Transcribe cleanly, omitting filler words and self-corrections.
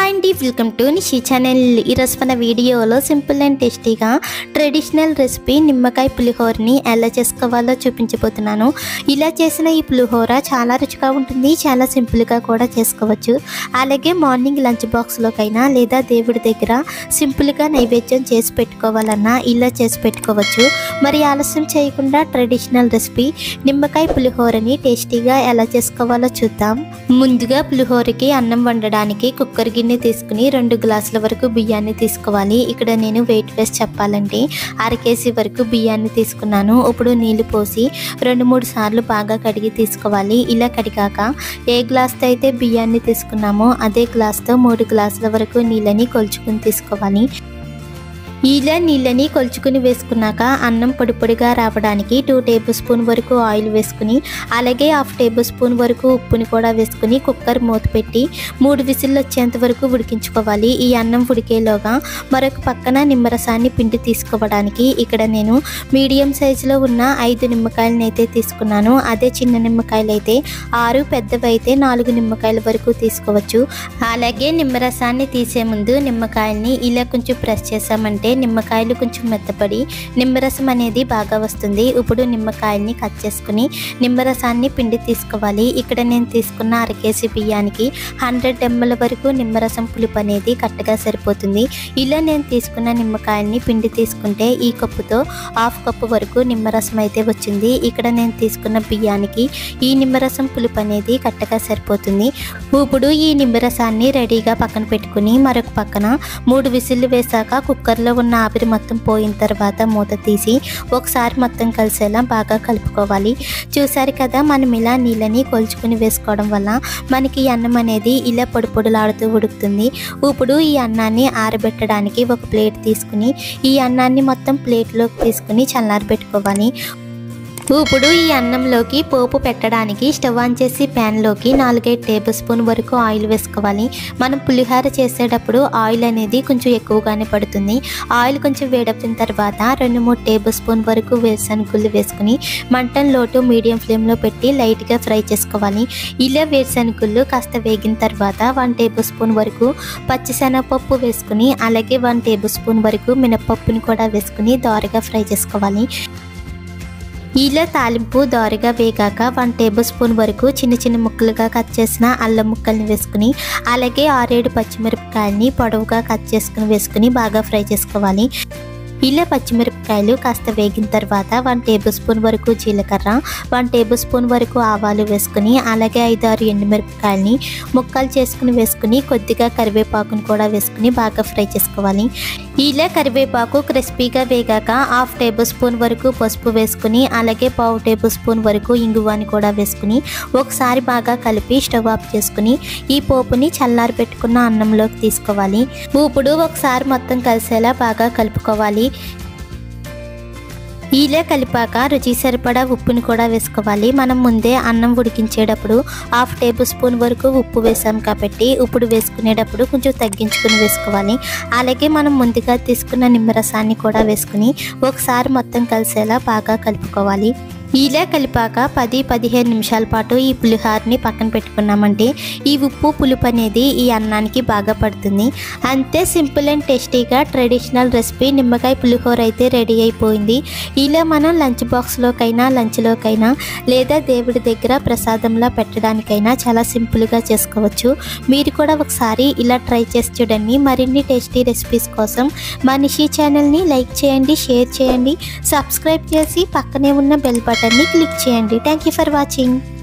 Hi అండి, welcome to Nishi channel. ఈరోజు మన వీడియోలో సింపుల్ అండ్ టేస్టీగా ట్రెడిషనల్ రెసిపీ నిమ్మకాయ పులిహోరని ఎలా చేసుకోవాలో చూపించబోతున్నాను. ఇలా చేసిన ఈ పులిహోర చాలా రుచిగా ఉంటుంది, చాలా సింపుల్గా కూడా చేసుకోవచ్చు. అలాగే మార్నింగ్ లంచ్ బాక్స్లోకైనా లేదా దేవుడి దగ్గర సింపుల్గా నైవేద్యం చేసి పెట్టుకోవాలన్నా ఇలా చేసి పెట్టుకోవచ్చు. మరి ఆలస్యం చేయకుండా ట్రెడిషనల్ రెసిపీ నిమ్మకాయ పులిహోరని టేస్టీగా ఎలా చేసుకోవాలో చూద్దాం. ముందుగా పులిహోరకి అన్నం వండడానికి కుక్కర్ గిన్నె తీసుకుని 2 గ్లాసుల వరకు బియ్యాన్ని తీసుకోవాలి. ఇక్కడ నేను వెయిట్ వేసి చెప్పాలంటే 1/2 కేజీ వరకు బియ్యాన్ని తీసుకున్నాను. ఇప్పుడు నీళ్లు పోసి 2-3 సార్లు బాగా కడిగి తీసుకోవాలి. ఇలా కడిగాక ఏ గ్లాస్తో అయితే బియ్యాన్ని తీసుకున్నామో అదే గ్లాస్తో 3 గ్లాసుల వరకు నీళ్ళని కొలుచుకుని తీసుకోవాలి. ఇలా నీళ్ళని కొలుచుకుని వేసుకున్నాక అన్నం పొడి పొడిగా రావడానికి 2 టేబుల్ స్పూన్ వరకు ఆయిల్ వేసుకుని అలాగే 1/2 టేబుల్ స్పూన్ వరకు ఉప్పుని కూడా వేసుకుని కుక్కర్ మూత పెట్టి 3 విజిల్లు వచ్చేంత వరకు ఉడికించుకోవాలి. ఈ అన్నం ఉడికేలోగా మరొక పక్కన నిమ్మరసాన్ని పిండి తీసుకోవడానికి ఇక్కడ నేను మీడియం సైజులో ఉన్న 5 నిమ్మకాయలను అయితే తీసుకున్నాను. అదే చిన్న నిమ్మకాయలు అయితే 6, పెద్దవి అయితే 4 నిమ్మకాయల వరకు తీసుకోవచ్చు. అలాగే నిమ్మరసాన్ని తీసే ముందు నిమ్మకాయల్ని ఇలా కొంచెం ప్రెస్ చేసామంటే నిమ్మకాయలు కొంచెం మెత్తపడి నిమ్మరసం అనేది బాగా వస్తుంది. ఇప్పుడు నిమ్మకాయల్ని కట్ చేసుకుని నిమ్మరసాన్ని పిండి తీసుకోవాలి. ఇక్కడ నేను తీసుకున్న 1/2 కేజీ బియ్యానికి 100 ml వరకు నిమ్మరసం పులుపు అనేది కరెక్ట్గా సరిపోతుంది. ఇలా నేను తీసుకున్న నిమ్మకాయల్ని పిండి తీసుకుంటే ఈ కప్పుతో 1/2 కప్పు వరకు నిమ్మరసం అయితే వచ్చింది. ఇక్కడ నేను తీసుకున్న బియ్యానికి ఈ నిమ్మరసం పులుపు అనేది కరెక్ట్గా సరిపోతుంది. ఇప్పుడు ఈ నిమ్మరసాన్ని రెడీగా పక్కన పెట్టుకుని మరొక పక్కన 3 విజిల్లు వేసాక కుక్కర్లో ఉన్న ఆవిరి మొత్తం పోయిన తర్వాత మూత తీసి ఒకసారి మొత్తం కలిసేలా బాగా కలుపుకోవాలి. చూసారు కదా, మనం ఇలా నీళ్ళని కొలుచుకుని వేసుకోవడం వల్ల మనకి ఈ అన్నం అనేది ఇలా పొడి పొడిలాడుతూ ఉడుకుతుంది. ఇప్పుడు ఈ అన్నాన్ని ఆరబెట్టడానికి ఒక ప్లేట్ తీసుకుని ఈ అన్నాన్ని మొత్తం ప్లేట్లోకి తీసుకుని చల్లారబెట్టుకోవాలి. ఇప్పుడు ఈ అన్నంలోకి పోపు పెట్టడానికి స్టవ్ ఆన్ చేసి ప్యాన్లోకి 4-5 టేబుల్ స్పూన్ వరకు ఆయిల్ వేసుకోవాలి. మనం పులిహోర చేసేటప్పుడు ఆయిల్ అనేది కొంచెం ఎక్కువగానే పడుతుంది. ఆయిల్ కొంచెం వేడెక్కిన తర్వాత 2-3 టేబుల్ స్పూన్ వరకు వేరుశనగుళ్ళు వేసుకుని మంటను లో టు మీడియం ఫ్లేమ్లో పెట్టి లైట్గా ఫ్రై చేసుకోవాలి. ఇలా వేరుశనగుళ్ళు కాస్త వేగిన తర్వాత 1 టేబుల్ స్పూన్ వరకు పచ్చిశనగపప్పు వేసుకుని అలాగే 1 టేబుల్ స్పూన్ వరకు మినపప్పుని కూడా వేసుకుని దోరగా ఫ్రై చేసుకోవాలి. ఇలా తాలింపు దోరగా వేగాక 1 టేబుల్ స్పూన్ వరకు చిన్న చిన్న ముక్కలుగా కట్ చేసిన అల్లం ముక్కల్ని వేసుకుని అలాగే 6-7 పచ్చిమిరపకాయలని పొడవుగా కట్ చేసుకుని వేసుకుని బాగా ఫ్రై చేసుకోవాలి. ఇలా పచ్చిమిరపకాయలు కాస్త వేగిన తర్వాత 1 టేబుల్ స్పూన్ వరకు జీలకర్ర, 1 టేబుల్ స్పూన్ వరకు ఆవాలు వేసుకుని అలాగే 5-6 ఎండుమిరపకాయలని ముక్కలు చేసుకుని వేసుకుని కొద్దిగా కరివేపాకుని కూడా వేసుకుని బాగా ఫ్రై చేసుకోవాలి. ఇలా కరివేపాకు క్రిస్పీగా వేగాక 1/2 టేబుల్ స్పూన్ వరకు పసుపు వేసుకుని అలాగే 1/4 టేబుల్ స్పూన్ వరకు ఇంగువని కూడా వేసుకుని ఒకసారి బాగా కలిపి స్టవ్ ఆఫ్ చేసుకుని ఈ పోపుని చల్లారి పెట్టుకున్న అన్నంలోకి తీసుకోవాలి. ఇప్పుడు ఒకసారి మొత్తం కలిసేలా బాగా కలుపుకోవాలి. ఇలా కలిపాక రుచి సరిపడా ఉప్పుని కూడా వేసుకోవాలి. మనం ముందే అన్నం ఉడికించేటప్పుడు 1/2 టేబుల్ స్పూన్ వరకు ఉప్పు వేసాం కాబట్టి ఇప్పుడు వేసుకునేటప్పుడు కొంచెం తగ్గించుకుని వేసుకోవాలి. అలాగే మనం ముందుగా తీసుకున్న నిమ్మరసాన్ని కూడా వేసుకుని ఒకసారి మొత్తం కలిసేలా బాగా కలుపుకోవాలి. ఇలా కలిపాక 10-15 నిమిషాల పాటు ఈ పులిహోరని పక్కన పెట్టుకున్నామంటే ఈ ఉప్పు పులుపు అనేది ఈ అన్నానికి బాగా పడుతుంది. అంతే, సింపుల్ అండ్ టేస్టీగా ట్రెడిషనల్ రెసిపీ నిమ్మకాయ పులిహోర అయితే రెడీ అయిపోయింది. ఇలా మనం లంచ్ బాక్స్లోకైనా లంచ్లోకైనా లేదా దేవుడి దగ్గర ప్రసాదంలా పెట్టడానికైనా చాలా సింపుల్గా చేసుకోవచ్చు. మీరు కూడా ఒకసారి ఇలా ట్రై చేసి చూడండి. మరిన్ని టేస్టీ రెసిపీస్ కోసం మా నిషి ఛానల్ని లైక్ చేయండి, షేర్ చేయండి, సబ్స్క్రైబ్ చేసి పక్కనే ఉన్న బెల్ బటన్ని క్లిక్ చేయండి. Thank you for watching.